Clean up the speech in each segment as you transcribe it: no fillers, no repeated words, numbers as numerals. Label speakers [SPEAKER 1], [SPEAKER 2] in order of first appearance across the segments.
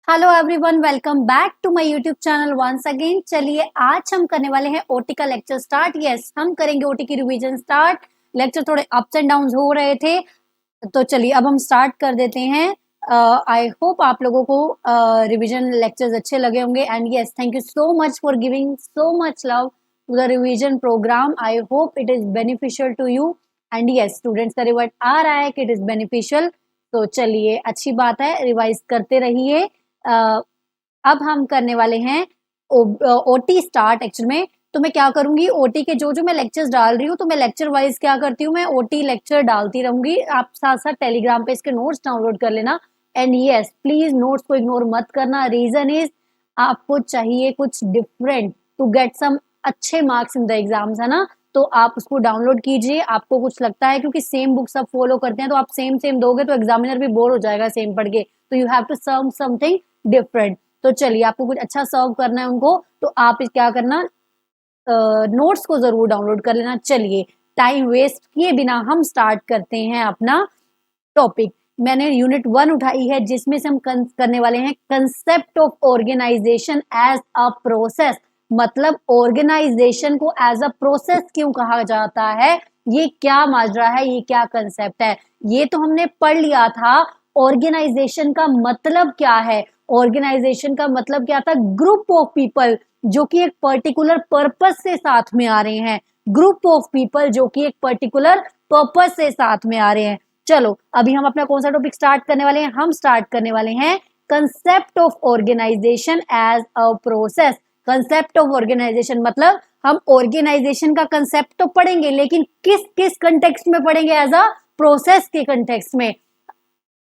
[SPEAKER 1] Hello everyone, welcome back to my YouTube channel once again. चलिए आज हम करने वाले हैं ओटी का लेक्चर स्टार्ट। यस, हम करेंगे ओटी की रिवीजन स्टार्ट। लेक्चर थोड़े अप्स एंड डाउन्स हो रहे थे, तो चलिए अब हम स्टार्ट कर देते हैं। आई होप आप लोगों को रिवीजन लेक्चर्स अच्छे लगे होंगे and yes, thank you so much for giving so much love to the revision programme. I hope it is beneficial to you and yes, students का रिवर्ट आ रहा है कि इट इज बेनिफिशियल। तो चलिए अच्छी बात है, रिवाइज करते रहिए। अब हम करने वाले हैं ओटी स्टार्ट। एक्चुअल में तो मैं क्या करूंगी, ओटी के जो जो मैं लेक्चर्स डाल रही हूँ तो मैं लेक्चर वाइज क्या करती हूँ, मैं ओटी लेक्चर डालती रहूंगी। आप साथ साथ टेलीग्राम पे इसके नोट्स डाउनलोड कर लेना एंड यस, प्लीज नोट्स को इग्नोर मत करना। रीजन इज आपको चाहिए कुछ डिफरेंट टू गेट सम अच्छे मार्क्स इन द एग्जाम्स, है ना। तो आप उसको डाउनलोड कीजिए। आपको कुछ लगता है क्योंकि सेम बुक सब फॉलो करते हैं तो आप सेम सेम दोगे तो एग्जामिनर भी बोर हो जाएगा सेम पढ़ के, तो you have to serve something different. तो चलिए आपको कुछ अच्छा सर्व करना है उनको, तो आप क्या करना, नोट्स को जरूर डाउनलोड कर लेना। चलिए टाइम वेस्ट किए बिना हम स्टार्ट करते हैं अपना टॉपिक। मैंने यूनिट 1 उठाई है जिसमें से हम करने वाले हैं concept of organisation as a process. मतलब ऑर्गेनाइजेशन को एज अ प्रोसेस क्यों कहा जाता है, ये क्या माजरा है, ये क्या कंसेप्ट है, ये तो हमने पढ़ लिया था। ऑर्गेनाइजेशन का मतलब क्या है, ऑर्गेनाइजेशन का मतलब क्या था, ग्रुप ऑफ पीपल जो कि एक पर्टिकुलर पर्पस से साथ में आ रहे हैं। ग्रुप ऑफ पीपल जो कि एक पर्टिकुलर पर्पस से साथ में आ रहे हैं। चलो अभी हम अपना कौन सा टॉपिक स्टार्ट करने वाले हैं, हम स्टार्ट करने वाले हैं concept of organisation as a process. Concept of organisation मतलब हम ऑर्गेनाइजेशन का कंसेप्ट तो पढ़ेंगे लेकिन किस किस कंटेक्स्ट में पढ़ेंगे, एज अ प्रोसेस के कंटेक्स्ट में।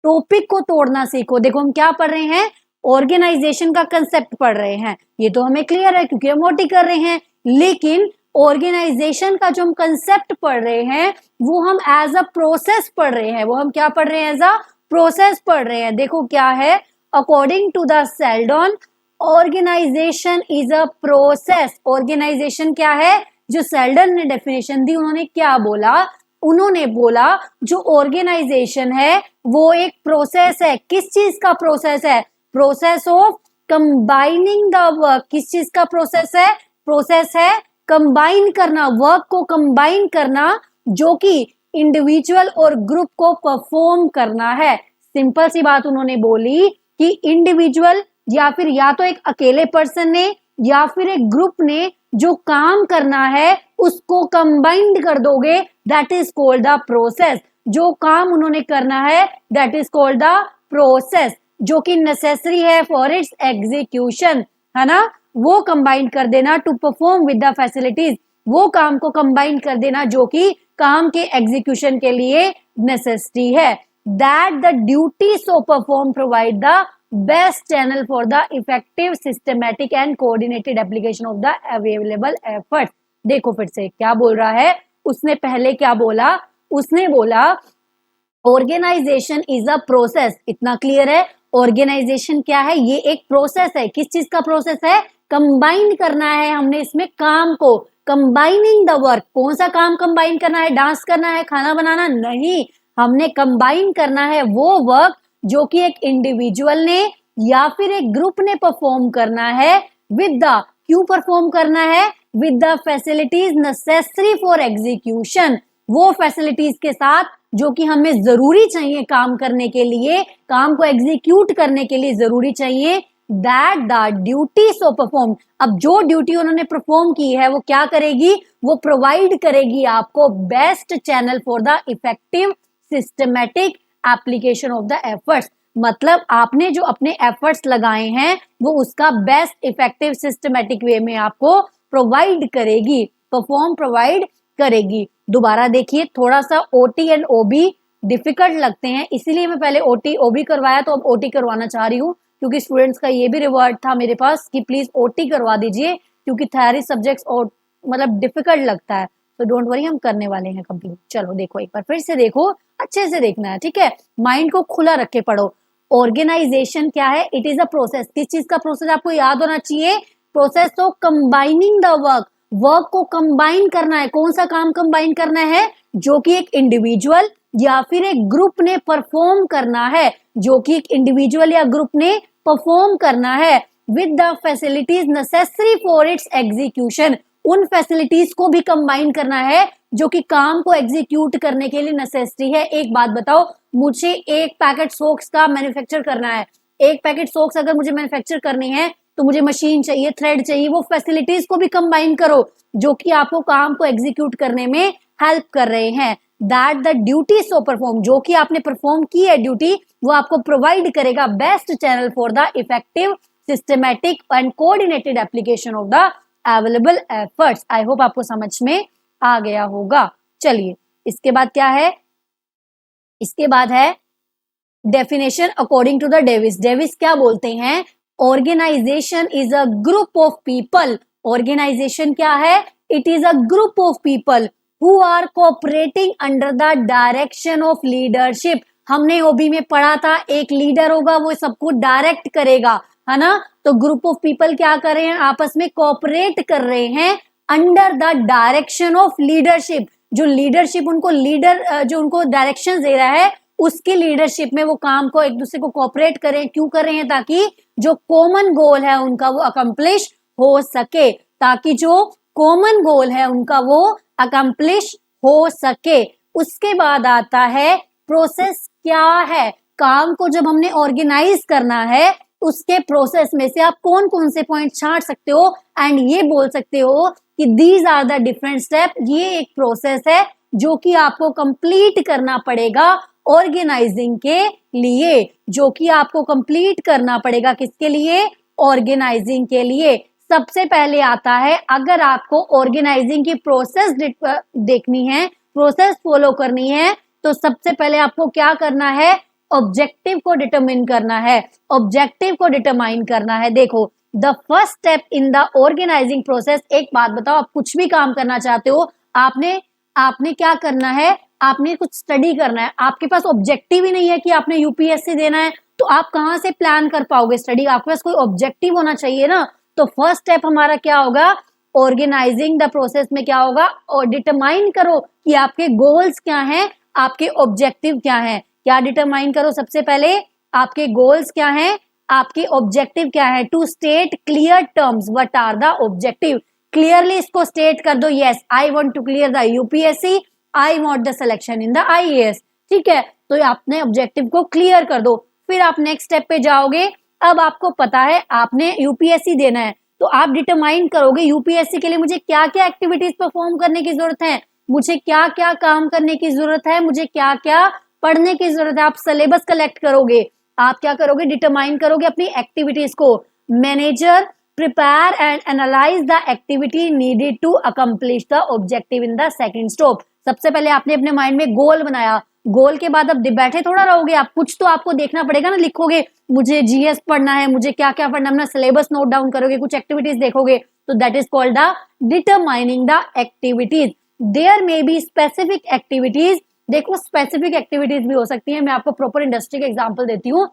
[SPEAKER 1] टॉपिक को तोड़ना सीखो। देखो हम क्या पढ़ रहे हैं, ऑर्गेनाइजेशन का कंसेप्ट पढ़ रहे हैं, ये तो हमें क्लियर है क्योंकि हम ओटी कर रहे हैं। लेकिन ऑर्गेनाइजेशन का जो हम कंसेप्ट पढ़ रहे हैं वो हम एज अ प्रोसेस पढ़ रहे हैं। वो हम क्या पढ़ रहे हैं, एज अ प्रोसेस पढ़ रहे हैं। देखो क्या है, according to the Sheldon organisation is a process. Organisation क्या है, जो सेल्डन ने डेफिनेशन दी उन्होंने क्या बोला, उन्होंने बोला जो ऑर्गेनाइजेशन है वो एक प्रोसेस है। किस चीज का प्रोसेस है, process of combining the work. किस चीज का प्रोसेस है, प्रोसेस है कंबाइन करना, वर्क को कंबाइन करना जो कि इंडिविजुअल और ग्रुप को परफॉर्म करना है। सिंपल सी बात उन्होंने बोली कि इंडिविजुअल या फिर या तो एक अकेले पर्सन ने या फिर एक ग्रुप ने जो काम करना है उसको कंबाइंड कर दोगे, that is called the process. जो काम उन्होंने करना है that is called the process, जो कि नेसेसरी है फॉर इट्स एग्जीक्यूशन, है ना। वो कंबाइन कर देना to perform with the facilities, वो काम को कंबाइन कर देना जो कि काम के एग्जीक्यूशन के लिए नेसेसरी है। That the duty so perform provide the best channel for the effective systematic and coordinated application of the available effort. देखो फिर से क्या बोल रहा है, उसने पहले क्या बोला, उसने बोला ऑर्गेनाइजेशन इज अ प्रोसेस। इतना क्लियर है, ऑर्गेनाइजेशन क्या है, ये एक प्रोसेस है। किस चीज का प्रोसेस है, कंबाइन करना है हमने इसमें काम को, कंबाइनिंग द वर्क। कौन सा काम कंबाइन करना है, डांस करना है, खाना बनाना नहीं, हमने कंबाइन करना है वो वर्क जो कि एक इंडिविजुअल ने या फिर एक ग्रुप ने परफॉर्म करना है विद द, क्यों परफॉर्म करना है, with the facilities necessary for execution. वो फैसिलिटीज के साथ जो कि हमें जरूरी चाहिए काम करने के लिए, काम को एग्जीक्यूट करने के लिए जरूरी चाहिए। That the duty so perform, अब जो ड्यूटी उन्होंने परफॉर्म की है वो क्या करेगी, वो प्रोवाइड करेगी आपको best channel for the effective systematic application of the efforts. मतलब आपने जो अपने एफर्ट्स लगाए हैं वो उसका बेस्ट इफेक्टिव सिस्टमैटिक वे में आपको प्रोवाइड करेगी, परफॉर्म प्रोवाइड करेगी। दोबारा देखिए, थोड़ा सा ओटी एंड ओबी डिफिकल्ट लगते हैं, इसीलिए मैं पहले ओटी ओबी करवाया, तो अब ओटी करवाना चाह रही हूँ क्योंकि स्टूडेंट्स का ये भी रिवर्ट था मेरे पास कि प्लीज ओटी करवा दीजिए क्योंकि थ्योरी सब्जेक्ट्स मतलब डिफिकल्ट लगता है। तो डोंट वरी, हम करने वाले हैं कंप्लीट। चलो देखो एक बार फिर से देखो, अच्छे से देखना है, ठीक है, माइंड को खुला रख के पढ़ो। ऑर्गेनाइजेशन क्या है, इट इज अ प्रोसेस। किस चीज का प्रोसेस आपको याद होना चाहिए, process of combining the work. Work को कंबाइन करना है, कौन सा काम कंबाइन करना है, जो कि एक इंडिविजुअल या फिर एक ग्रुप ने परफॉर्म करना है, जो कि एक इंडिविजुअल या ग्रुप ने परफॉर्म करना है with the facilities necessary for its execution, उन फैसिलिटीज को भी कंबाइन करना है जो कि काम को एग्जीक्यूट करने के लिए नेसेसरी है। एक बात बताओ, मुझे एक पैकेट सोक्स का मैन्युफैक्चर करना है, एक पैकेट सोक्स अगर मुझे मैन्युफैक्चर करनी है तो मुझे मशीन चाहिए, थ्रेड चाहिए, वो फैसिलिटीज को भी कंबाइन करो जो कि आपको काम को एग्जीक्यूट करने में हेल्प कर रहे हैं। That the duty so perform, जो कि आपने परफॉर्म की है ड्यूटी, वो आपको प्रोवाइड करेगा best channel for the effective systematic and coordinated application of the available efforts. I hope आपको समझ में आ गया होगा। चलिए इसके बाद क्या है, इसके बाद है definition according to the Davis. Davis क्या बोलते हैं, organisation is a group of people. Organisation क्या है, it is a group of people who are cooperating under the direction of leadership. हमने ओबी में पढ़ा था, एक लीडर होगा वो सबको डायरेक्ट करेगा, है ना। तो ग्रुप ऑफ पीपल क्या कर रहे हैं, आपस में कोऑपरेट कर रहे हैं under the direction of leadership. जो लीडरशिप उनको लीडर जो उनको डायरेक्शन दे रहा है उसकी लीडरशिप में वो काम को एक दूसरे को कोऑपरेट करें। क्यों कर रहे हैं, ताकि जो कॉमन गोल है उनका वो अकम्प्लिश हो सके, ताकि जो कॉमन गोल है उनका वो अकम्प्लिश हो सके। उसके बाद आता है प्रोसेस क्या है, काम को जब हमने ऑर्गेनाइज करना है उसके प्रोसेस में से आप कौन कौन से पॉइंट छांट सकते हो एंड ये बोल सकते हो कि these are the different step. ये एक प्रोसेस है जो कि आपको कंप्लीट करना पड़ेगा ऑर्गेनाइजिंग के लिए, जो कि आपको कंप्लीट करना पड़ेगा किसके लिए, ऑर्गेनाइजिंग के लिए। सबसे पहले आता है, अगर आपको ऑर्गेनाइजिंग की प्रोसेस देखनी है, प्रोसेस फॉलो करनी है, तो सबसे पहले आपको क्या करना है, ऑब्जेक्टिव को डिटरमिन करना है। ऑब्जेक्टिव को डिटरमाइन करना है। देखो the first step in the organising process, एक बात बताओ, आप कुछ भी काम करना चाहते हो, आपने क्या करना है, आपने कुछ स्टडी करना है, आपके पास ऑब्जेक्टिव ही नहीं है कि आपने यूपीएससी देना है, तो आप कहां से प्लान कर पाओगे स्टडी, आपके पास कोई ऑब्जेक्टिव होना चाहिए ना। तो फर्स्ट स्टेप हमारा क्या होगा, ऑर्गेनाइजिंग द प्रोसेस में क्या होगा, और डिटरमाइन करो कि आपके गोल्स क्या हैं, आपके ऑब्जेक्टिव क्या हैं। क्या डिटरमाइन करो, सबसे पहले आपके गोल्स क्या हैं, आपके ऑब्जेक्टिव क्या है। To state clear terms what are the objective, clearly इसको स्टेट कर दो, yes I want to clear the UPSC, I want the selection in the IAS. ठीक है, तो आपने ऑब्जेक्टिव को क्लियर कर दो, फिर आप नेक्स्ट स्टेप पे जाओगे। अब आपको पता है आपने यूपीएससी देना है, तो आप डिटरमाइन करोगे यूपीएससी के लिए मुझे क्या क्या एक्टिविटीज परफॉर्म करने की जरूरत है, मुझे क्या क्या काम करने की जरूरत है, मुझे क्या क्या पढ़ने की जरूरत है। आप सिलेबस कलेक्ट करोगे, आप क्या करोगे, डिटरमाइन करोगे अपनी एक्टिविटीज को। Manager prepare and analyse the activity needed to accomplish the objective in the second step. सबसे पहले आपने अपने माइंड में गोल बनाया, गोल के बाद अब बैठे थोड़ा रहोगे आप, कुछ तो आपको देखना पड़ेगा ना, लिखोगे मुझे जीएस पढ़ना है, मुझे क्या क्या पढ़ना है, अपना सिलेबस नोट डाउन करोगे, कुछ एक्टिविटीज देखोगे, तो that is called the determining the activities. There may be specific activities, देखो स्पेसिफिक एक्टिविटीज भी हो सकती है। मैं आपको प्रॉपर इंडस्ट्री का एग्जांपल देती हूँ।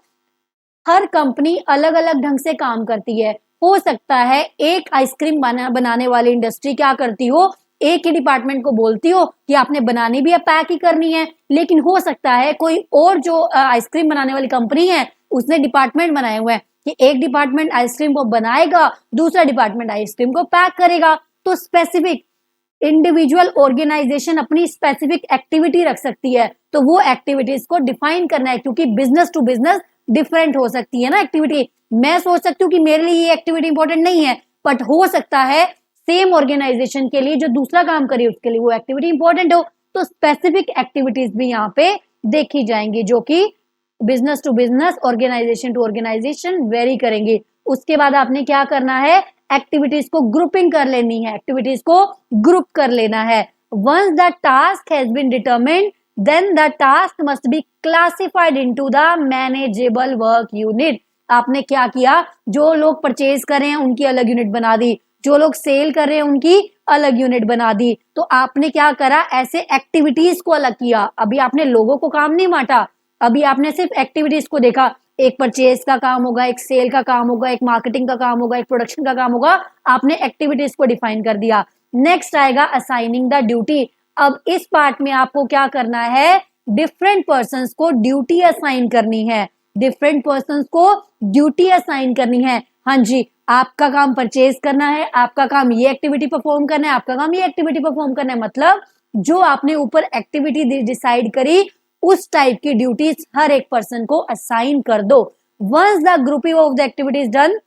[SPEAKER 1] हर कंपनी अलग अलग ढंग से काम करती है। हो सकता है एक आइसक्रीम बनाने वाली इंडस्ट्री क्या करती हो, एक ही डिपार्टमेंट को बोलती हो कि आपने बनानी भी है, पैक ही करनी है, लेकिन हो सकता है कोई और जो आइसक्रीम बनाने वाली कंपनी है उसने डिपार्टमेंट बनाए हुए हैं कि एक डिपार्टमेंट आइसक्रीम को बनाएगा, दूसरा डिपार्टमेंट आइसक्रीम को पैक करेगा। तो स्पेसिफिक इंडिविजुअल ऑर्गेनाइजेशन अपनी स्पेसिफिक एक्टिविटी रख सकती है, तो वो एक्टिविटीज को डिफाइन करना है, क्योंकि बिजनेस टू बिजनेस डिफरेंट हो सकती है ना एक्टिविटी। मैं सोच सकती हूँ कि मेरे लिए ये एक्टिविटी इंपॉर्टेंट नहीं है, बट हो सकता है सेम ऑर्गेनाइजेशन के लिए जो दूसरा काम करी उसके लिए वो एक्टिविटी इंपॉर्टेंट हो। तो स्पेसिफिक एक्टिविटीज भी यहाँ पे देखी जाएंगी जो कि business to business, organisation to organisation vary करेंगे। उसके बाद आपने क्या करना है, एक्टिविटीज को ग्रुपिंग कर लेनी है, एक्टिविटीज को ग्रुप कर लेना है। Once the task has been determined then the task must be classified into the manageable work unit. आपने क्या किया, जो लोग परचेज कर रहे हैं उनकी अलग यूनिट बना दी, जो लोग सेल कर रहे हैं उनकी अलग यूनिट बना दी। तो आपने क्या करा, ऐसे एक्टिविटीज को अलग किया। अभी आपने लोगों को काम नहीं बांटा, अभी आपने सिर्फ एक्टिविटीज को देखा, एक परचेज का काम होगा, एक सेल का काम होगा, एक मार्केटिंग का काम होगा, एक प्रोडक्शन का काम होगा, आपने एक्टिविटीज को डिफाइन कर दिया। नेक्स्ट आएगा असाइनिंग द ड्यूटी। अब इस पार्ट में आपको क्या करना है, डिफरेंट पर्संस को ड्यूटी असाइन करनी है। डिफरेंट पर्सन को ड्यूटी असाइन करनी है। हाँ जी, आपका काम परचेज करना है, आपका काम ये एक्टिविटी परफॉर्म करना है, आपका काम ये एक्टिविटी परफॉर्म करना है। मतलब जो आपने ऊपर एक्टिविटी डिसाइड करी उस टाइप की ड्यूटीज हर एक पर्सन को असाइन कर दो। Once the grouping of the activity is done,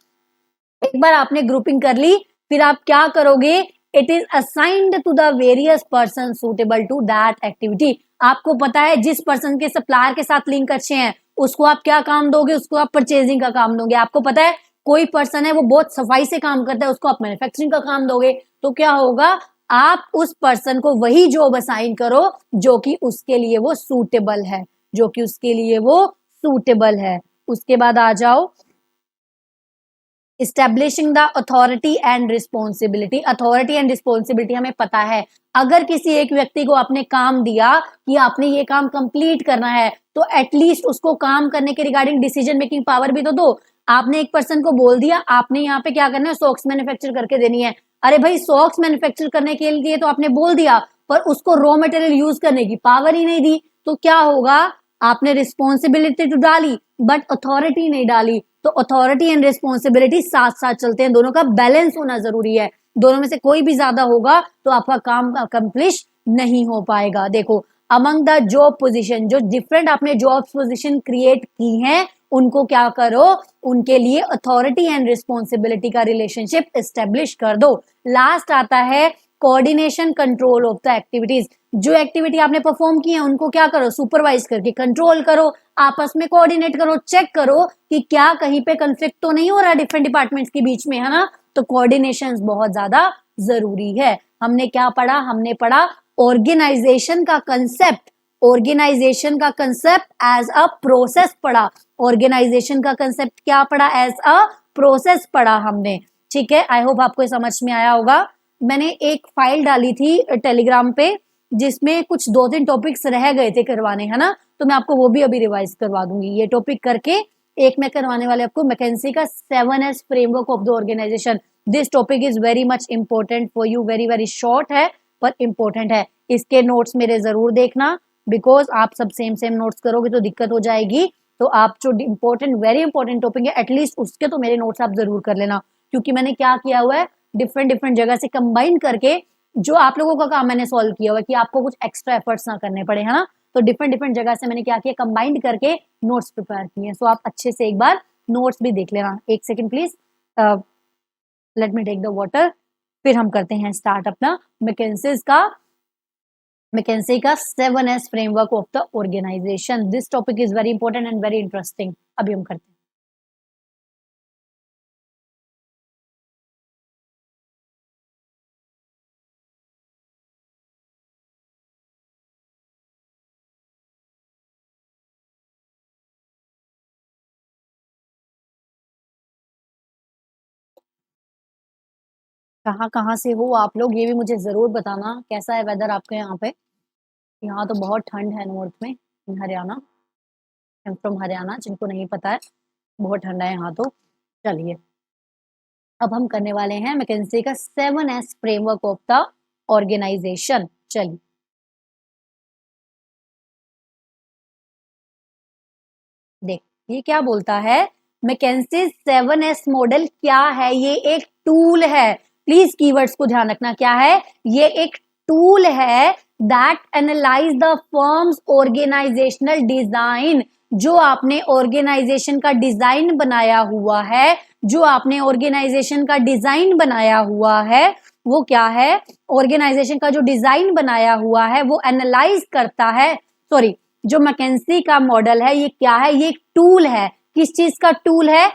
[SPEAKER 1] एक बार आपने ग्रुपिंग कर ली, फिर आप क्या करोगे, it is assigned to the various person suitable to that activity. आपको पता है जिस पर्सन के सप्लायर के साथ लिंक अच्छे हैं उसको आप क्या काम दोगे, उसको आप परचेजिंग का काम दोगे। आपको पता है कोई पर्सन है वो बहुत सफाई से काम करता है, उसको आप मैन्युफैक्चरिंग का काम दोगे। तो क्या होगा, आप उस पर्सन को वही जॉब असाइन करो जो कि उसके लिए वो सूटेबल है, जो कि उसके लिए वो सूटेबल है। उसके बाद आ जाओ establishing the authority and responsibility. Authority and responsibility हमें पता है, अगर किसी एक व्यक्ति को आपने काम दिया कि आपने ये काम कंप्लीट करना है तो एटलीस्ट उसको काम करने के रिगार्डिंग डिसीजन मेकिंग पावर भी तो दो। आपने एक पर्सन को बोल दिया आपने यहाँ पे क्या करना है, सॉक्स मैन्युफैक्चर करके देनी है। अरे भाई, सॉक्स मैन्युफैक्चर करने के लिए तो आपने बोल दिया, पर उसको रॉ मटेरियल यूज करने की पावर ही नहीं दी, तो क्या होगा, आपने रिस्पॉन्सिबिलिटी तो डाली बट अथॉरिटी नहीं डाली। तो अथॉरिटी एंड रिस्पॉन्सिबिलिटी साथ साथ चलते हैं, दोनों का बैलेंस होना जरूरी है। दोनों में से कोई भी ज्यादा होगा तो आपका काम अकम्प्लिश नहीं हो पाएगा। देखो, अमंग द जॉब पोजीशन, जो डिफरेंट आपने जॉब पोजीशन क्रिएट की हैं उनको क्या करो, उनके लिए अथॉरिटी एंड रिस्पॉन्सिबिलिटी का रिलेशनशिप एस्टेब्लिश कर दो। लास्ट आता है coordination control of the activities. जो एक्टिविटी आपने परफॉर्म की है उनको क्या करो, सुपरवाइज करके कंट्रोल करो, आपस में कोऑर्डिनेट करो, चेक करो कि क्या कहीं पे कंफ्लिक्ट तो नहीं हो रहा डिफरेंट डिपार्टमेंट्स के बीच में, है ना। तो कोऑर्डिनेशन बहुत ज्यादा जरूरी है। हमने क्या पढ़ा, हमने पढ़ा ऑर्गेनाइजेशन का कंसेप्ट, ऑर्गेनाइजेशन का कंसेप्ट एज अ प्रोसेस पढ़ा। ऑर्गेनाइजेशन का कंसेप्ट क्या पढ़ा, एज अ प्रोसेस पढ़ा हमने। ठीक है, आई होप आपको समझ में आया होगा। मैंने एक फाइल डाली थी टेलीग्राम पे जिसमें कुछ 2-3 टॉपिक्स रह गए थे करवाने, है ना, तो मैं आपको वो भी अभी रिवाइज करवा दूंगी। ये टॉपिक करके एक मैं करवाने वाले आपको मैकेंसी का 7S framework of the organisation. This topic is very much important for you, very very short है पर इंपॉर्टेंट है। इसके नोट्स मेरे जरूर देखना, बिकॉज आप सब सेम सेम नोट्स करोगे तो दिक्कत हो जाएगी। तो आप जो इंपॉर्टेंट वेरी इंपॉर्टेंट टॉपिक है एटलीस्ट उसके तो मेरे नोट्स आप जरूर कर लेना, क्योंकि मैंने क्या किया हुआ है, डिफरेंट डिफरेंट जगह से कंबाइन करके जो आप लोगों का काम मैंने सॉल्व किया हुआ है कि आपको कुछ एक्स्ट्रा एफर्ट्स ना करने पड़े, है ना। तो डिफरेंट डिफरेंट जगह से मैंने क्या किया, कंबाइंड करके नोट्स प्रिपेयर किए। सो आप अच्छे से एक बार नोट्स भी देख लेना। एक second please, let me take the water. फिर हम करते हैं स्टार्ट अपना मैकेंसी का 7S framework of the organisation. This topic is very important and very interesting. अभी हम करते हैं। कहाँ कहाँ से हो आप लोग, ये भी मुझे जरूर बताना। कैसा है वेदर आपके यहाँ पे? यहाँ तो बहुत ठंड है नॉर्थ में, in Haryana. I am from Haryana, जिनको नहीं पता है, बहुत ठंडा है यहाँ तो। चलिए, अब हम करने वाले हैं मैकेंसी का 7S framework of the organisation. चलिए, देख ये क्या बोलता है, मैकेंसी 7S मॉडल क्या है, ये एक टूल है। प्लीज कीवर्ड्स को ध्यान रखना, क्या है, ये एक टूल है that analyse the firm's organisational design. जो आपने ऑर्गेनाइजेशन का डिजाइन बनाया हुआ है, जो आपने ऑर्गेनाइजेशन का डिजाइन बनाया हुआ है, वो क्या है, ऑर्गेनाइजेशन का जो डिजाइन बनाया हुआ है वो एनालाइज करता है। सॉरी, जो मैकेंसी का मॉडल है ये क्या है, ये एक टूल है। किस चीज का टूल है,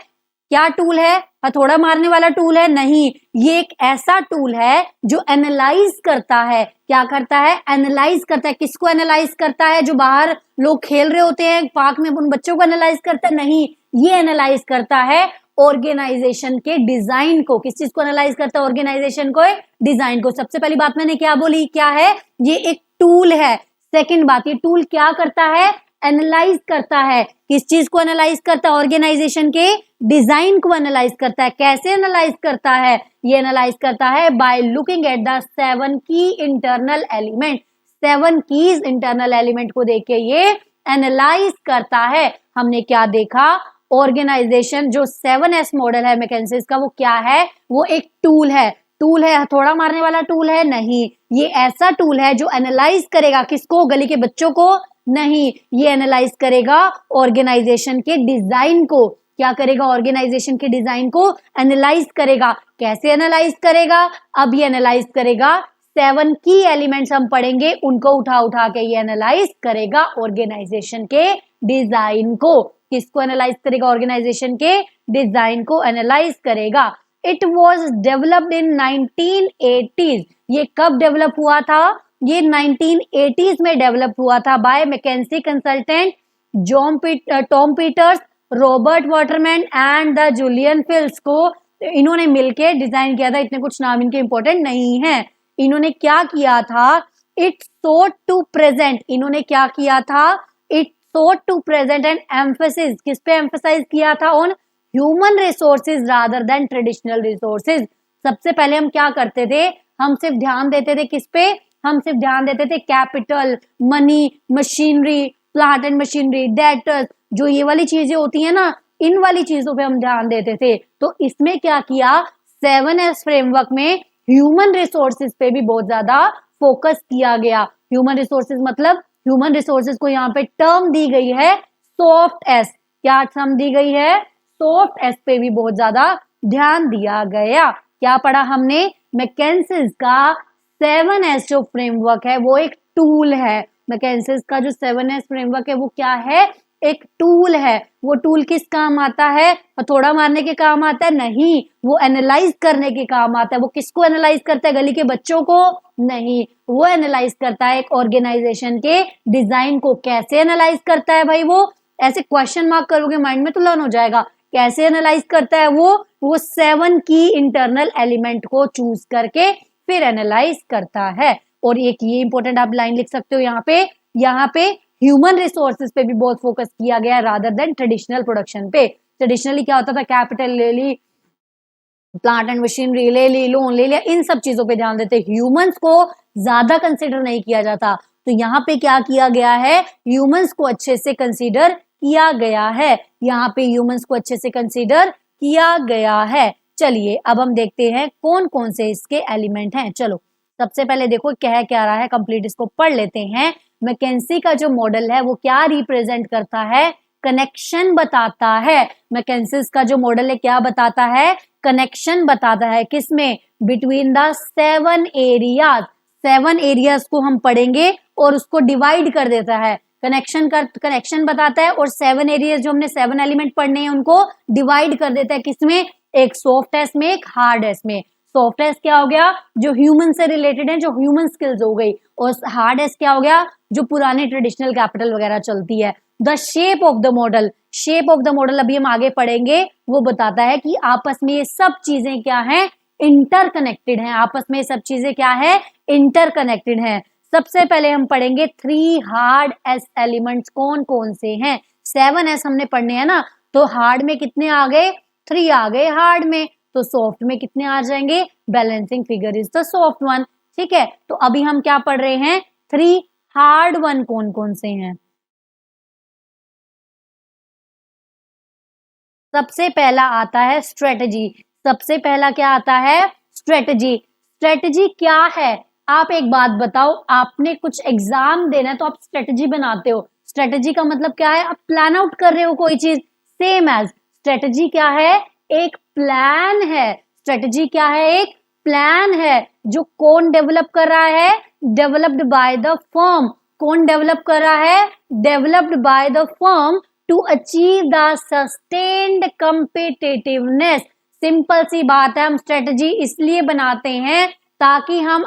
[SPEAKER 1] क्या टूल है, हथौड़ा मारने वाला टूल है? नहीं, ये एक ऐसा टूल है जो एनालाइज करता है। क्या करता है, एनालाइज करता है। किसको एनालाइज करता है, जो बाहर लोग खेल रहे होते हैं पार्क में उन बच्चों को एनालाइज करता है? नहीं, ये एनालाइज करता है ऑर्गेनाइजेशन के डिजाइन को। किस चीज को एनालाइज करता है, ऑर्गेनाइजेशन को, डिजाइन को। सबसे पहली बात मैंने क्या बोली, क्या है, ये एक टूल है। सेकंड बात, ये टूल क्या करता है, एनालाइज करता है। किस चीज को एनालाइज करता है, ऑर्गेनाइजेशन के डिजाइन को एनालाइज करता है। कैसे एनालाइज करता है, ये एनालाइज करता है बाय लुकिंग एट द 7 की internal element. 7 keys internal element को देख के ये एनालाइज करता है। हमने क्या देखा, ऑर्गेनाइजेशन जो 7S मॉडल है मैकेंजी का, वो क्या है, वो एक टूल है। टूल है हथौड़ा मारने वाला टूल है? नहीं, ये ऐसा टूल है जो एनालाइज करेगा किसको, गली के बच्चों को? नहीं, ये एनालाइज करेगा ऑर्गेनाइजेशन के डिजाइन को। क्या करेगा, ऑर्गेनाइजेशन के डिजाइन को एनालाइज करेगा। कैसे एनालाइज करेगा, अब ये एनालाइज करेगा 7 की एलिमेंट्स हम पढ़ेंगे, उनको उठा उठा के ये एनालाइज करेगा ऑर्गेनाइजेशन के डिजाइन को। किसको एनालाइज करेगा, ऑर्गेनाइजेशन के डिजाइन को एनालाइज करेगा। It was developed in 1980s। ये कब डेवलप हुआ था, ये 1980s में डेवलप हुआ था by McKinsey consultant Tom Peters, Robert Waterman and the Julian Phillips को इन्होंने मिलके डिजाइन किया था। इतने कुछ नाम इनके इंपॉर्टेंट नहीं है। इन्होंने क्या किया था, इट sought टू प्रेजेंट, इन्होंने क्या किया था, it sought to present and emphasis, किस पे एम्फेसाइज किया था, on human resources rather than traditional resources. सबसे पहले हम क्या करते थे, हम सिर्फ ध्यान देते थे किस पे, हम सिर्फ ध्यान देते थे capital, money, machinery, plant and machinery, debtors, जो ये वाली चीजें होती है ना, इन वाली चीजों पे हम ध्यान देते थे। तो इसमें क्या किया, 7S फ्रेमवर्क में ह्यूमन रिसोर्सेज पे भी बहुत ज्यादा फोकस किया गया। ह्यूमन रिसोर्सेज मतलब, ह्यूमन रिसोर्सेज को यहाँ पे टर्म दी गई है सॉफ्ट एस। क्या टर्म दी गई है, सॉफ्ट एस पे भी बहुत ज्यादा ध्यान दिया गया। क्या पढ़ा हमने, मैकेंजी का 7S जो फ्रेमवर्क है वो एक टूल है। मैकेंजी का जो 7S फ्रेमवर्क है वो क्या है, एक टूल है। वो टूल किस काम आता है, हथौड़ा मारने के काम आता है? नहीं, वो एनालाइज करने के काम आता है। वो किसको एनालाइज करता है, गली के बच्चों को? नहीं, वो एनालाइज करता है एक ऑर्गेनाइजेशन के डिजाइन को। कैसे एनालाइज करता है भाई, वो ऐसे क्वेश्चन मार्क करोगे माइंड में तो लर्न हो जाएगा। कैसे एनालाइज करता है वो 7 की इंटरनल एलिमेंट को चूज करके फिर एनालाइज करता है। और एक ये इंपॉर्टेंट आप लाइन लिख सकते हो यहाँ पे ह्यूमन रिसोर्सेज पे भी बहुत फोकस किया गया रादर देन ट्रेडिशनल प्रोडक्शन पे। ट्रेडिशनली क्या होता था, कैपिटल ले ली, प्लांट एंड मशीनरी ले ली, लोन ले लिया, इन सब चीजों पे ध्यान देते, ह्यूमंस को ज्यादा कंसिडर नहीं किया जाता। तो यहाँ पे क्या किया गया है, ह्यूमंस को अच्छे से कंसिडर किया गया है। यहाँ पे ह्यूमंस को अच्छे से कंसिडर किया गया है। चलिए अब हम देखते हैं कौन कौन से इसके एलिमेंट हैं। चलो सबसे पहले देखो क्या रहा है, कंप्लीट इसको पढ़ लेते हैं। मैकेंजी का जो मॉडल है वो क्या रिप्रेजेंट करता है, कनेक्शन बताता है। मैकेंजी का जो मॉडल है क्या बताता है, कनेक्शन बताता है। किसमें, बिटवीन द 7 एरियाज। 7 एरियाज को हम पढ़ेंगे और उसको डिवाइड कर देता है। कनेक्शन बताता है और 7 एरियाज जो हमने 7 एलिमेंट पढ़ने हैं उनको डिवाइड कर देता है। किसमें, एक सॉफ्ट एस में, एक हार्ड एस में। सॉफ्ट एस क्या हो गया, जो ह्यूमन से रिलेटेड है, जो ह्यूमन स्किल्स हो गई। और हार्ड एस क्या हो गया, जो पुराने ट्रेडिशनल कैपिटल वगैरह चलती है। The shape of the model, shape of the model अभी हम आगे पढ़ेंगे, वो बताता है कि आपस में ये सब चीजें क्या है, इंटरकनेक्टेड हैं। आपस में ये सब चीजें क्या है, इंटरकनेक्टेड हैं। सबसे पहले हम पढ़ेंगे 3 हार्ड एस एलिमेंट्स कौन कौन से हैं। 7S हमने पढ़ने हैं ना, तो हार्ड में कितने आ गए, 3 आ गए हार्ड में। तो सॉफ्ट में कितने आ जाएंगे, balancing figure is the soft one. ठीक है, तो अभी हम क्या पढ़ रहे हैं, 3 हार्ड वन कौन कौन से हैं। सबसे पहला आता है स्ट्रेटजी। सबसे पहला क्या आता है, स्ट्रेटजी। स्ट्रेटजी क्या है, आप एक बात बताओ, आपने कुछ एग्जाम देना है तो आप स्ट्रेटजी बनाते हो। स्ट्रेटजी का मतलब क्या है, आप प्लान आउट कर रहे हो कोई चीज। सेम एज स्ट्रेटजी क्या है, एक प्लान है। स्ट्रेटजी क्या है, एक प्लान है। जो कौन डेवलप कर रहा है, डेवलप्ड बाय द फर्म। कौन डेवलप कर रहा है, developed by the firm to achieve the sustained competitiveness. Simple सी बात है, हम स्ट्रेटजी इसलिए बनाते हैं ताकि हम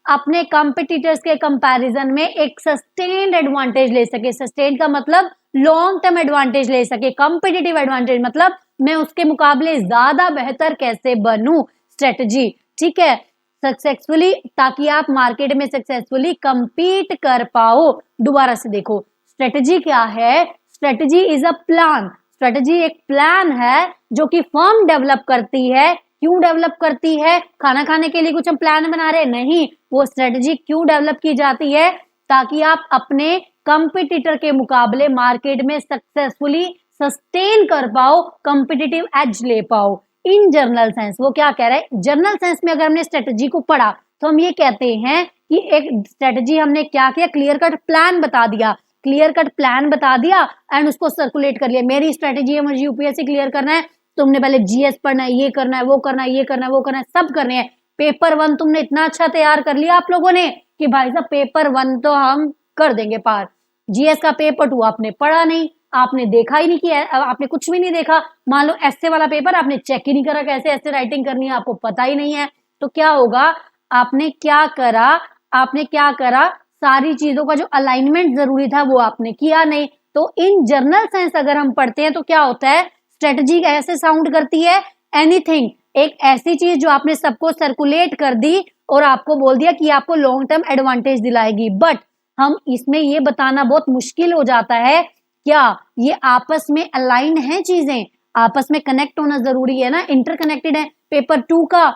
[SPEAKER 1] अपने कंपिटिटर्स के कंपैरिजन में एक सस्टेन्ड एडवांटेज ले सके। सस्टेन्ड का मतलब लॉन्ग टर्म एडवांटेज ले सके। कॉम्पिटिटिव एडवांटेज मतलब मैं उसके मुकाबले ज्यादा बेहतर कैसे बनूं, स्ट्रेटजी। ठीक है, सक्सेसफुली, ताकि आप मार्केट में सक्सेसफुली कंपीट कर पाओ। दोबारा से देखो, स्ट्रेटजी क्या है, strategy is a plan. Strategy एक प्लान है जो कि फर्म डेवलप करती है। क्यों डेवलप करती है, खाना खाने के लिए कुछ हम प्लान बना रहे हैं, नहीं। वो स्ट्रेटजी क्यों डेवलप की जाती है, ताकि आप अपने कंपिटिटर के मुकाबले मार्केट में सक्सेसफुली सस्टेन कर पाओ, कंपिटिटिव एज ले पाओ इन जर्नल साइंस। वो क्या कह रहा है, जर्नल साइंस में अगर हमने स्ट्रेटजी को पढ़ा तो हम ये कहते हैं कि एक स्ट्रेटजी हमने क्या किया, क्लियर कट प्लान बता दिया, क्लियर कट प्लान बता दिया एंड उसको सर्कुलेट कर लिया। मेरी स्ट्रेटजी है, मुझे यूपीएससी क्लियर करना है, तुमने पहले जीएस पढ़ना है, ये करना है, वो करना है, ये करना है, वो करना है, सब करने हैं। पेपर 1 तुमने इतना अच्छा तैयार कर लिया आप लोगों ने कि भाई साहब पेपर 1 तो हम कर देंगे पार। जीएस का पेपर 2 आपने पढ़ा नहीं, आपने देखा ही नहीं कि आपने कुछ भी नहीं देखा। मान लो एस्से वाला पेपर आपने चेक ही नहीं करा कैसे एस्से राइटिंग करनी है, आपको पता ही नहीं है, तो क्या होगा, आपने क्या करा, आपने क्या करा, सारी चीजों का जो अलाइनमेंट जरूरी था वो आपने किया नहीं। तो इन जर्नल साइंस अगर हम पढ़ते हैं तो क्या होता है, स्ट्रेटजी ऐसे साउंड करती है, एनीथिंग, एक ऐसी चीज जो आपने सबको सर्कुलेट कर दी और आपको बोल दिया कि आपको लॉन्ग टर्म एडवांटेज दिलाएगी। बट हम इसमें ये बताना बहुत मुश्किल हो जाता है, क्या ये आपस में अलाइन है, चीजें आपस में कनेक्ट होना जरूरी है ना, इंटरकनेक्टेड है। पेपर 2 का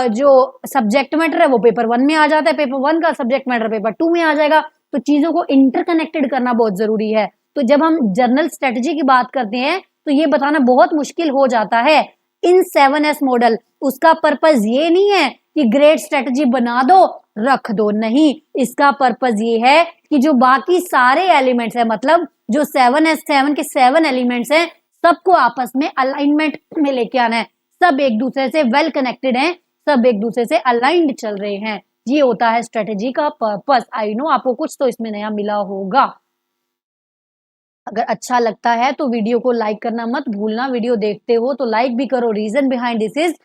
[SPEAKER 1] जो सब्जेक्ट मैटर है वो पेपर 1 में आ जाता है, पेपर 1 का सब्जेक्ट मैटर पेपर 2 में आ जाएगा, तो चीजों को इंटरकनेक्टेड करना बहुत जरूरी है। तो जब हम जर्नल स्ट्रेटजी की बात करते हैं तो ये बताना बहुत मुश्किल हो जाता है। इन 7S मॉडल उसका पर्पज ये नहीं है कि ग्रेट स्ट्रेटजी बना दो रख दो, नहीं, इसका पर्पज ये है कि जो बाकी सारे एलिमेंट्स है, मतलब जो 7S7 के 7 एलिमेंट्स हैं, सबको आपस में अलाइनमेंट में लेके आना है, सब एक दूसरे से वेल कनेक्टेड हैं, सब एक दूसरे से अलाइंड चल रहे हैं। ये होता है स्ट्रेटेजी का पर्पस। आई नो आपको कुछ तो इसमें नया मिला होगा। अगर अच्छा लगता है तो वीडियो को लाइक करना मत भूलना, वीडियो देखते हो तो लाइक भी करो। रीजन बिहाइंड दिस इज,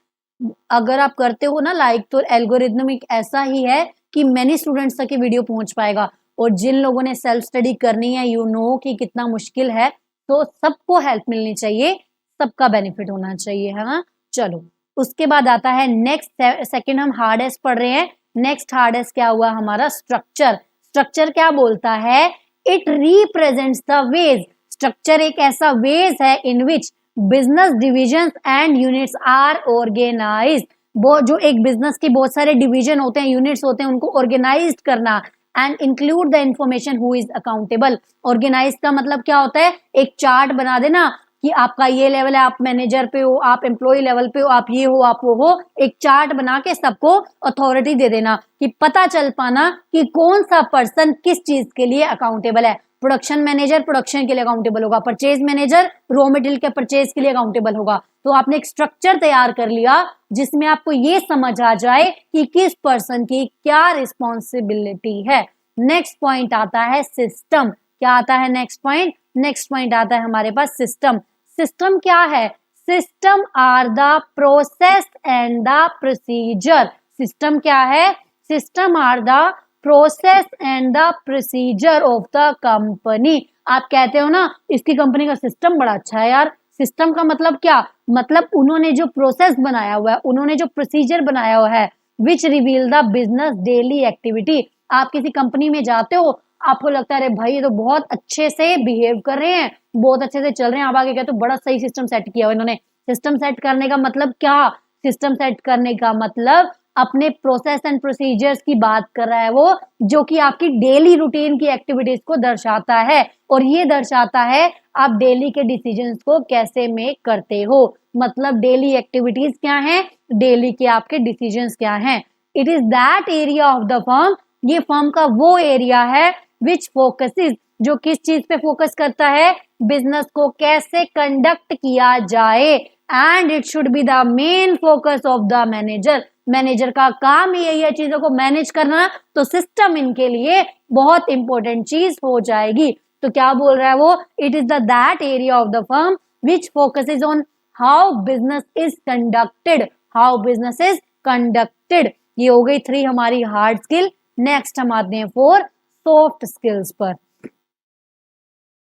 [SPEAKER 1] अगर आप करते हो ना लाइक, तो एल्गोरिथमिक ऐसा ही है कि मैनी स्टूडेंट्स तक ये वीडियो पहुंच पाएगा। और जिन लोगों ने सेल्फ स्टडी करनी है, यू नो कि कितना मुश्किल है, तो सबको हेल्प मिलनी चाहिए, सबका बेनिफिट होना चाहिए, है ना। चलो उसके बाद आता है नेक्स्ट, सेकंड हम हार्डेस्ट पढ़ रहे हैं। नेक्स्ट हार्डेस्ट क्या हुआ हमारा, स्ट्रक्चर। स्ट्रक्चर क्या बोलता है, it represents the ways, structure एक ऐसा वेज है in which business division and units are organised. वो जो एक बिजनेस के बहुत सारे डिवीजन होते हैं, यूनिट्स होते हैं, उनको ऑर्गेनाइज करना, and include the information who is accountable. Organise का मतलब क्या होता है, एक चार्ट बना देना कि आपका ये लेवल है, आप मैनेजर पे हो, आप एम्प्लॉय लेवल पे हो, आप ये हो, आप वो हो, एक चार्ट बना के सबको अथॉरिटी दे देना कि पता चल पाना कि कौन सा पर्सन किस चीज के लिए अकाउंटेबल है। प्रोडक्शन मैनेजर प्रोडक्शन के लिए अकाउंटेबल होगा, परचेज मैनेजर रॉ मटेरियल के परचेज के लिए अकाउंटेबल होगा। तो आपने एक स्ट्रक्चर तैयार कर लिया जिसमें आपको ये समझ आ जाए कि किस पर्सन की क्या रिस्पॉन्सिबिलिटी है। नेक्स्ट पॉइंट आता है सिस्टम। क्या आता है नेक्स्ट पॉइंट, नेक्स्ट पॉइंट आता है हमारे पास सिस्टम। सिस्टम क्या है, system are the process and the procedure. System क्या है, system are the process and the procedure of the company. आप कहते हो ना इसकी कंपनी का सिस्टम बड़ा अच्छा है यार, सिस्टम का मतलब क्या, मतलब उन्होंने जो प्रोसेस बनाया हुआ है, उन्होंने जो प्रोसीजर बनाया हुआ है, which reveal the business daily activity. आप किसी कंपनी में जाते हो, आपको लगता है अरे भाई ये तो बहुत अच्छे से बिहेव कर रहे हैं, बहुत अच्छे से चल रहे हैं, आप आगे कहते हो बड़ा सही सिस्टम सेट किया हुआ इन्होंने। सिस्टम सेट करने का मतलब क्या, सिस्टम सेट करने का मतलब अपने प्रोसेस एंड प्रोसीजर्स की बात कर रहा है वो, जो कि आपकी डेली रूटीन की एक्टिविटीज को दर्शाता है, और ये दर्शाता है आप डेली के डिसीजंस को कैसे मेक करते हो। मतलब डेली एक्टिविटीज क्या हैं, डेली के आपके डिसीजंस क्या हैं। It is that area of the firm, ये फर्म का वो एरिया है विच फोकसेस, जो किस चीज पे फोकस करता है, बिजनेस को कैसे कंडक्ट किया जाए, and it should be the main focus of the manager. Manager का काम ही यही है चीजों को मैनेज करना, तो सिस्टम इनके लिए बहुत इंपॉर्टेंट चीज हो जाएगी। तो क्या बोल रहा है वो, it is the that area of the firm which focuses on how business is conducted, how business is conducted. ये हो गई 3 हमारी हार्ड स्किल। नेक्स्ट हम आते हैं 4 सॉफ्ट स्किल्स पर।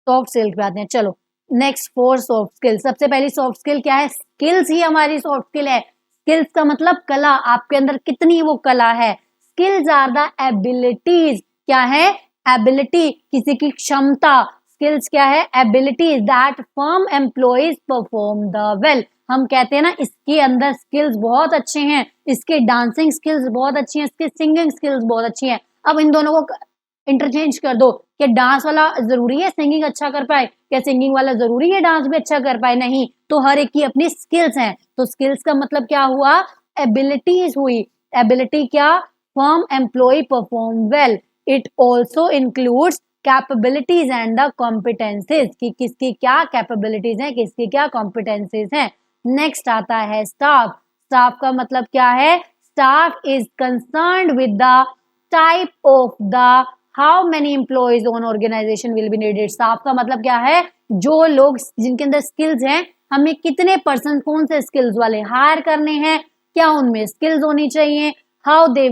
[SPEAKER 1] सॉफ्ट स्किल पे आते हैं, चलो नेक्स्ट 4 सॉफ्ट स्किल। सबसे पहली सॉफ्ट स्किल क्या है, स्किल्स ही हमारी सॉफ्ट स्किल है। स्किल्स का मतलब कला, आपके अंदर कितनी वो कला है। स्किल्स आर द एबिलिटीज, क्या है, एबिलिटी, किसी की क्षमता। स्किल्स क्या है, abilities that firm employees perform the well. हम कहते हैं ना इसके अंदर स्किल्स बहुत अच्छे हैं, इसके डांसिंग स्किल्स बहुत अच्छी हैं, इसके सिंगिंग स्किल्स बहुत अच्छी हैं। अब इन दोनों को इंटरचेंज कर दो। क्या डांस वाला जरूरी है सिंगिंग अच्छा कर पाए? क्या सिंगिंग वाला जरूरी है डांस भी अच्छा कर पाए? नहीं। तो हर एक की अपनी स्किल्स हैं। तो स्किल्स का मतलब क्या हुआ? एबिलिटीज हुई। एबिलिटी क्या? Firm employ perform well. It also includes capabilities and the competencies, कि किसकी क्या कैपेबिलिटीज हैं, किसकी क्या कॉम्पिटेंसीज हैं। नेक्स्ट आता है स्टाफ। स्टाफ का मतलब क्या है? Staff is concerned with the type of the how many employees on organisation will be needed. Staff का मतलब क्या है? जो लोग जिनके अंदर स्किल्स हैं, हमें कितने पर्सन कौन से स्किल्स वाले हायर करने हैं, क्या उनमें स्किल्स होनी चाहिए, how they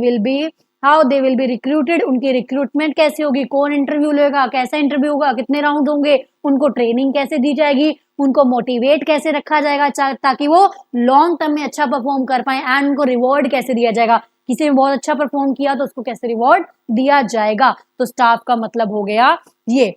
[SPEAKER 1] will be recruited, उनकी रिक्रूटमेंट कैसे होगी, कौन इंटरव्यू लेगा, कैसा इंटरव्यू होगा, कितने राउंड होंगे, उनको ट्रेनिंग कैसे दी जाएगी, उनको मोटिवेट कैसे रखा जाएगा ताकि वो लॉन्ग टर्म में अच्छा परफॉर्म कर पाए, एंड उनको रिवॉर्ड कैसे दिया जाएगा, किसी ने बहुत अच्छा परफॉर्म किया तो उसको कैसे रिवॉर्ड दिया जाएगा। तो स्टाफ का मतलब हो गया ये।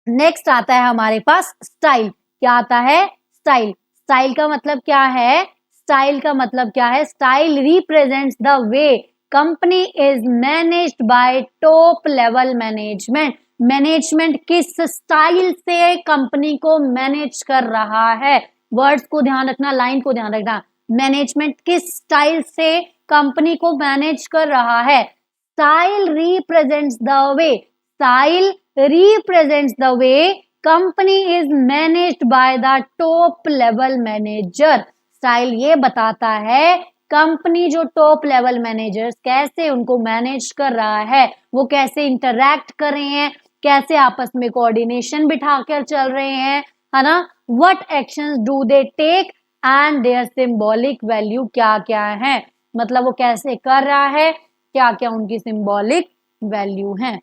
[SPEAKER 1] नेक्स्ट आता है हमारे पास स्टाइल। क्या आता है? स्टाइल। स्टाइल का मतलब क्या है? स्टाइल का मतलब क्या है? Style represents the way company is managed by top level management. Management किस स्टाइल से कंपनी को मैनेज कर रहा है। वर्ड्स को ध्यान रखना, लाइन को ध्यान रखना। मैनेजमेंट किस स्टाइल से कंपनी को मैनेज कर रहा है। Style represents the way, style represents the way company is managed by the top level manager। Style ये बताता है कंपनी जो टॉप लेवल मैनेजर्स कैसे उनको मैनेज कर रहा है, वो कैसे इंटरैक्ट कर रहे हैं, कैसे आपस में कोऑर्डिनेशन बिठाकर चल रहे हैं, है ना। What actions do they take and their symbolic value क्या क्या है, मतलब वो कैसे कर रहा है, क्या क्या उनकी सिंबॉलिक वैल्यू है।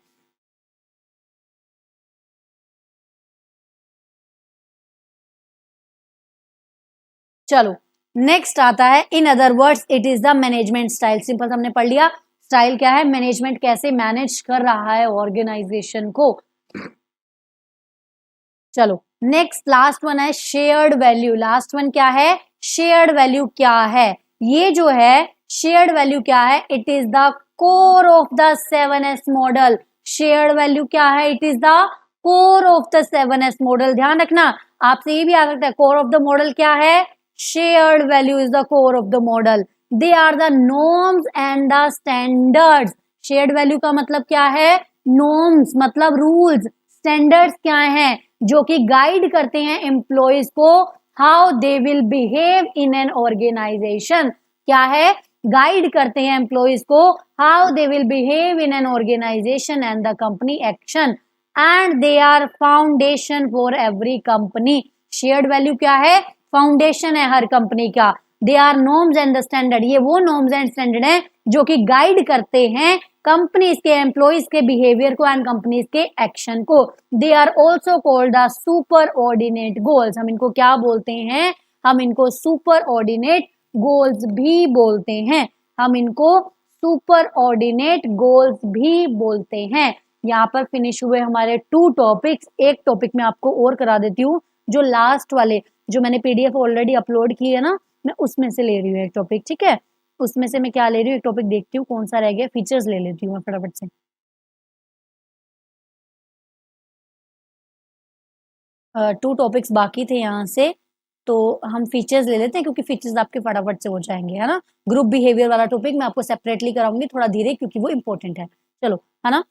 [SPEAKER 1] चलो नेक्स्ट आता है in other words it is the management style. Simple हमने पढ़ लिया स्टाइल क्या है, मैनेजमेंट कैसे मैनेज कर रहा है ऑर्गेनाइजेशन को। चलो नेक्स्ट लास्ट वन है शेयर्ड वैल्यू। लास्ट वन क्या है? शेयर्ड वैल्यू क्या है? ये जो है शेयर्ड वैल्यू क्या है? It is the core of the 7S model. Shared value क्या है? It is the core of the 7S model. ध्यान रखना आपसे ये भी आ सकता है कोर ऑफ द मॉडल क्या है? shared value is the core of the model. They are the norms and the standards. shared value का मतलब क्या है? norms मतलब rules, standards क्या है? जो कि गाइड करते हैं एम्प्लॉयज को how they will behave in an organization। क्या है? गाइड करते हैं एम्प्लॉयज को how they will behave in an organization and the company action and they are foundation for every company। shared value क्या है? फाउंडेशन है हर कंपनी का। They are norms and the standard, ये वो नॉर्म्स एंड स्टैंडर्ड हैं जो कि गाइड करते हैं कंपनीज के एम्प्लॉइज के बिहेवियर को एंड कंपनीज के एक्शन को। They are also called the superordinate goals. हम इनको क्या बोलते हैं? हम इनको सुपर ऑर्डिनेट गोल्स भी बोलते हैं। हम इनको सुपर ऑर्डिनेट गोल्स भी बोलते हैं। यहाँ पर फिनिश हुए हमारे 2 टॉपिक्स। एक टॉपिक में आपको और करा देती हूँ, जो लास्ट वाले जो मैंने पीडीएफ ऑलरेडी अपलोड की है ना, मैं उसमें से ले रही हूँ एक टॉपिक। ठीक है, उसमें से मैं क्या ले रही हूँ, एक टॉपिक देखती हूँ कौन सा रह गया, फीचर्स ले लेती हूँ मैं फटाफट से। 2 टॉपिक्स बाकी थे यहाँ से, तो हम फीचर्स ले लेते हैं क्योंकि फीचर्स आपके फटाफट से हो जाएंगे, है ना। ग्रुप बिहेवियर वाला टॉपिक मैं आपको सेपरेटली कराऊंगी थोड़ा धीरे, क्योंकि वो इंपॉर्टेंट है। चलो, है ना।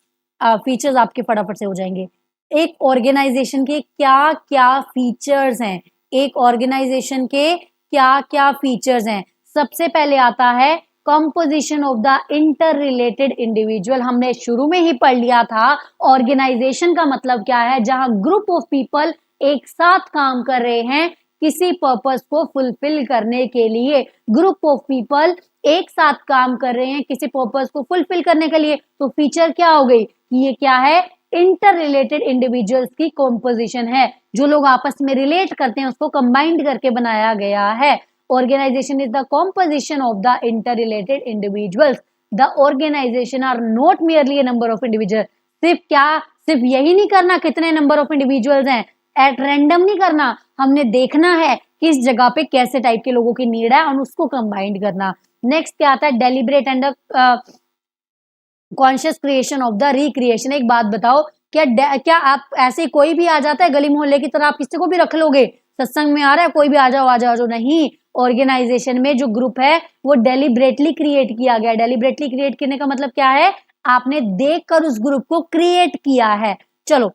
[SPEAKER 1] फीचर्स आपके फटाफट से हो जाएंगे। एक ऑर्गेनाइजेशन के क्या क्या फीचर्स हैं, एक ऑर्गेनाइजेशन के क्या क्या फीचर्स हैं। सबसे पहले आता है composition of the inter related individual. हमने शुरू में ही पढ़ लिया था ऑर्गेनाइजेशन का मतलब क्या है, जहां ग्रुप ऑफ पीपल एक साथ काम कर रहे हैं किसी पर्पस को फुलफिल करने के लिए। ग्रुप ऑफ पीपल एक साथ काम कर रहे हैं किसी पर्पस को फुलफिल करने के लिए। तो फीचर क्या हो गई कि ये क्या है? इंटर रिलेटेड इंडिविजुअल्स की कॉम्पोजिशन है। जो लोग आपस में रिलेट करते हैं उसको कंबाइंड करके बनाया गया है। Organisation is the composition of the interrelated individuals. The organisation are not merely a number of individual. सिर्फ यही नहीं करना कितने नंबर ऑफ इंडिविजुअल्स हैं, एट रैंडम नहीं करना, हमने देखना है किस जगह पे कैसे टाइप के लोगों की नीड है और उसको कंबाइंड करना। नेक्स्ट क्या आता है? Deliberate and conscious creation of the recreation. एक बात बताओ, क्या आप ऐसे कोई भी आ जाता है गली मोहल्ले की तरह, आप किसी को भी रख लोगे? सत्संग में आ रहा है कोई भी आ जाओ आ जाओ आ जाओ, नहीं। ऑर्गेनाइजेशन में जो ग्रुप है वो डेलिब्रेटली क्रिएट किया गया। डेलिब्रेटली क्रिएट करने का मतलब क्या है? आपने देखकर उस ग्रुप को क्रिएट किया है। चलो,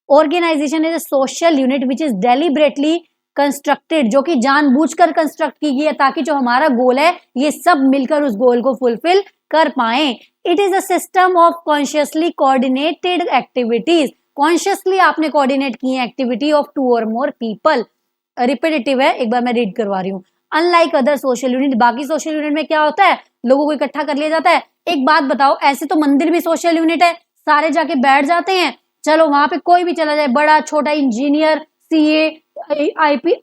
[SPEAKER 1] organisation is a social unit which is deliberately constructed, जो कि जानबूझकर कंस्ट्रक्ट की गई है ताकि जो हमारा गोल है ये सब मिलकर उस गोल को फुलफिल कर पाए। It is a system of consciously coordinated activities. Consciously आपने कोऑर्डिनेट की है एक्टिविटी ऑफ 2 और मोर पीपल। रिपीटेटिव है, एक बार मैं रीड करवा रही हूँ। अनलाइक अदर सोशल यूनिट, बाकी सोशल यूनिट में क्या होता है? लोगों को इकट्ठा कर लिया जाता है। एक बात बताओ, ऐसे तो मंदिर भी सोशल यूनिट है, सारे जाके बैठ जाते हैं। चलो वहां पे कोई भी चला जाए, बड़ा छोटा, engineer, CA, IP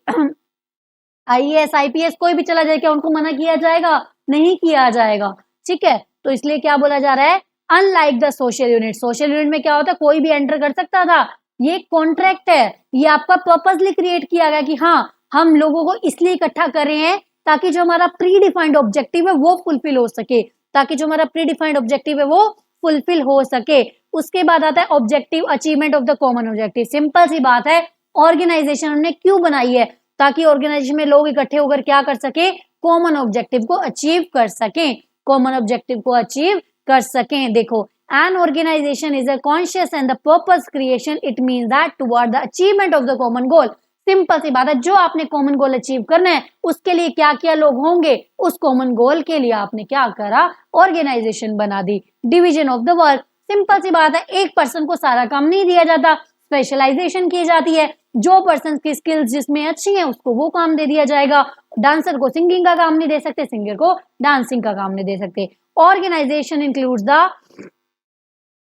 [SPEAKER 1] IAS IPS, कोई भी चला जाए, क्या उनको मना किया जाएगा? नहीं किया जाएगा। ठीक है, तो इसलिए क्या बोला जा रहा है? Unlike the social unit. Social unit में क्या होता है? कोई भी एंटर कर सकता था। ये कॉन्ट्रैक्ट है, ये आपका पर्पसली क्रिएट किया गया कि हाँ, हम लोगों को इसलिए इकट्ठा कर रहे हैं ताकि जो हमारा प्री डिफाइंड ऑब्जेक्टिव है वो फुलफिल हो सके, ताकि जो हमारा प्री डिफाइंड ऑब्जेक्टिव है वो फुलफिल हो सके। उसके बाद आता है objective achievement of the common objective. Simple सी बात है, ऑर्गेनाइजेशन हमने क्यों बनाई है? ताकि ऑर्गेनाइजेशन में लोग इकट्ठे होकर क्या कर सके? कॉमन ऑब्जेक्टिव को अचीव कर सकें, कॉमन ऑब्जेक्टिव को अचीव कर सकें। देखो, an organization is a conscious and the purpose creation, it means that toward the achievement of the common goal। Simple सी बात है, जो आपने कॉमन गोल अचीव करना है उसके लिए क्या क्या लोग होंगे? उस कॉमन गोल के लिए आपने क्या करा? ऑर्गेनाइजेशन बना दी। Division of the work, simple सी बात है, एक पर्सन को सारा काम नहीं दिया जाता, स्पेशलाइजेशन की जाती है। जो पर्सन की स्किल्स जिसमें अच्छी हैं उसको वो काम दे दिया जाएगा। डांसर को सिंगिंग का काम नहीं दे सकते, सिंगर को डांसिंग का काम नहीं दे सकते। Organisation includes the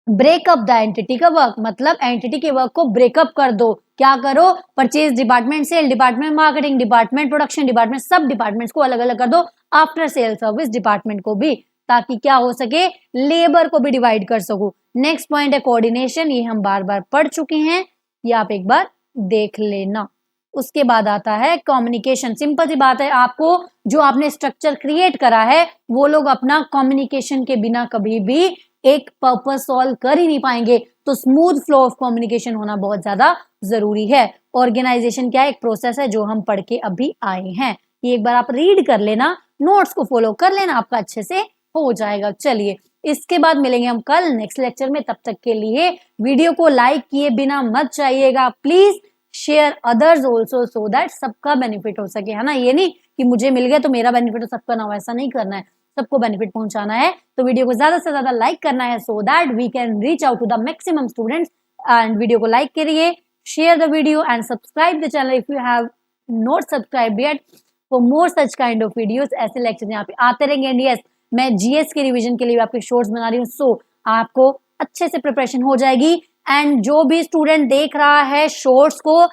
[SPEAKER 1] breakup the entity का वर्क, मतलब एंटिटी के वर्क को ब्रेकअप कर दो। क्या करो? Purchase department, sale department, marketing department, production department, सब डिपार्टमेंट्स को अलग अलग कर दो। आफ्टर सेल सर्विस डिपार्टमेंट को भी, ताकि क्या हो सके? लेबर को भी डिवाइड कर सको। नेक्स्ट पॉइंट है कोऑर्डिनेशन, ये हम बार बार पढ़ चुके हैं, ये आप एक बार देख लेना। उसके बाद आता है कम्युनिकेशन। सिंपल सी बात है, आपको जो आपने स्ट्रक्चर क्रिएट करा है वो लोग अपना कम्युनिकेशन के बिना कभी भी एक पर्पस सॉल्व कर ही नहीं पाएंगे। तो स्मूथ फ्लो ऑफ कम्युनिकेशन होना बहुत ज्यादा जरूरी है। ऑर्गेनाइजेशन क्या है? एक प्रोसेस है जो हम पढ़ के अभी आए हैं। ये एक बार आप रीड कर लेना, नोट्स को फॉलो कर लेना, आपका अच्छे से हो जाएगा। चलिए, इसके बाद मिलेंगे हम कल नेक्स्ट लेक्चर में। तब तक के लिए वीडियो को लाइक किए बिना मत जाइएगा, please share others also, so that सबका बेनिफिट हो सके, है ना। ये नहीं कि मुझे मिल गया तो मेरा बेनिफिट हो, सबका ना हो, ऐसा नहीं करना है, सबको बेनिफिट पहुंचाना है। तो वीडियो को ज्यादा से ज्यादा लाइक करना है, so that we can reach out to the maximum students. And video को लाइक करिए, share the video and subscribe the channel if you have not subscribe yet for more such kind of videos. ऐसे lecture यहाँ पे आते रहेंगे। And yes, मैं GS के revision के लिए आपके शॉर्ट्स बना रही हूँ, सो आपको अच्छे से प्रिपरेशन हो जाएगी। एंड जो भी स्टूडेंट देख रहा है शॉर्ट्स को,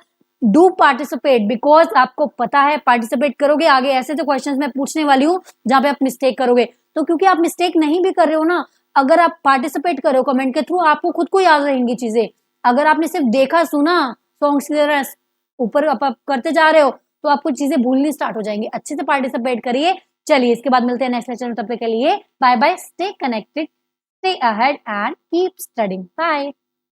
[SPEAKER 1] डू पार्टिसिपेट, बिकॉज आपको पता है पार्टिसिपेट करोगे आगे ऐसे तो क्वेश्चंस मैं पूछने वाली हूँ जहां पे आप मिस्टेक करोगे। तो क्योंकि आप मिस्टेक नहीं भी कर रहे हो ना, अगर आप पार्टिसिपेट करो कमेंट के थ्रू, आपको खुद को याद रहेंगी चीजें। अगर आपने सिर्फ देखा सुना सॉन्ग्स की तरह ऊपर आप करते जा रहे हो तो आपको चीजें भूलनी स्टार्ट हो जाएंगी। अच्छे से पार्टिसिपेट करिए। चलिए, इसके बाद मिलते हैं नेक्स्ट लेक्चर में, तब तक के लिए bye bye, stay connected, stay ahead and keep studying. Bye.